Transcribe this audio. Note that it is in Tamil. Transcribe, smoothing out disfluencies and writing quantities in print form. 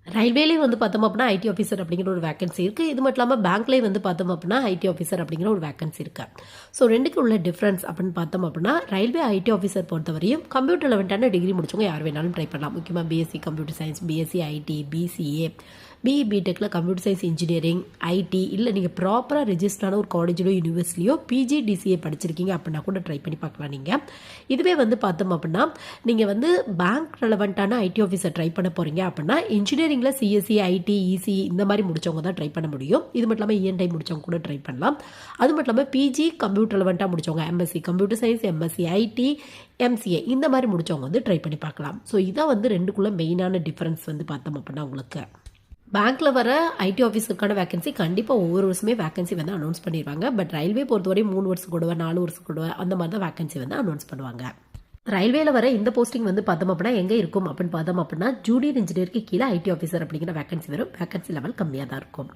ரயில்வேலேயே வந்து பார்த்தோம் அப்படின்னா ஐடி ஆஃபீஸர் அப்படிங்கிற ஒரு வேகன்சி இருக்குது. இது மட்டும் இல்லாமல் பேங்க்லேயே வந்து பார்த்தோம் அப்படின்னா ஐடி ஆஃபீஸர் அப்படிங்கிற ஒரு வேகன்சி இருக்குது. ஸோ ரெண்டுக்கு உள்ள டிஃப்ரென்ஸ் அப்படின்னு பார்த்தோம் அப்படின்னா ரயில்வே ஐடி ஆஃபீஸர் பொறுத்தவரையும் கம்ப்யூட்டர் லெவன்ட்டான டிகிரி முடிச்சவங்க யார் வேணாலும் ட்ரை பண்ணலாம். முக்கியமாக BSc computer science, BSc IT, BCA, BE பிடெக்கில் கம்ப்யூட்டர் சயின்ஸ் இன்ஜினியரிங், ஐடி, இல்லை நீங்கள் ப்ராப்பராக ரெஜிஸ்டரான ஒரு காலேஜிலோ யூனிவர்சிட்டியோ பிஜி டிசிஏ படிச்சிருக்கீங்க அப்படின்னா கூட ட்ரை பண்ணி பார்க்கலாம். நீங்கள் இதுவே வந்து பார்த்தோம் அப்படின்னா நீங்கள் வந்து பேங்க் ரெலவெண்ட்டான ஐடி ஆஃபீஸர் ட்ரை பண்ண போகிறீங்க அப்படின்னா இன்ஜினியரிங்கில் சிஎஸ்சி, ஐடி, இசி இந்த மாதிரி முடிச்சவங்க தான் ட்ரை பண்ண முடியும். இது மட்டும் இல்லாமல் இஎன்ஐ முடிச்சவங்க கூட ட்ரை பண்ணலாம். அது மட்டும் இல்லாமல் பிஜி கம்ப்யூட்டர் ரெலவெண்ட்டாக முடிச்சவங்க, MSc computer science, MSc IT, MCA இந்த மாதிரி முடிச்சவங்க வந்து ட்ரை பண்ணி பார்க்கலாம். ஸோ இதான் வந்து ரெண்டுக்குள்ள மெயினான டிஃபரன்ஸ் வந்து பார்த்தோம் அப்படின்னா உங்களுக்கு பேங்க்கில் வர ஐடி ஆஃபீஸருக்கான வேகன்சி கண்டிப்பாக ஒவ்வொரு வருஷமே வேகன்சி வந்து அனௌன்ஸ் பண்ணிடுவாங்க. பட் ரயில்வே பொறுத்தவரை 3 வருஷம் கூடுவா, 4 வருஷம் கூடுவா அந்த மாதிரி தான் வேகன்சி வந்து அனௌன்ஸ் பண்ணுவாங்க. ரயில்வேல வர இந்த போஸ்டிங் வந்து பார்த்தோம் அப்படின்னா எங்கே இருக்கும் அப்படின்னு பார்த்தோம் அப்படின்னா ஜூனியர் இன்ஜினியருக்கு கீழே ஐடி ஆஃபீஸர் அப்படிங்கிற வேகன்சி வரும். வேகன்சி லெவல் கம்மியாக தான் இருக்கும்.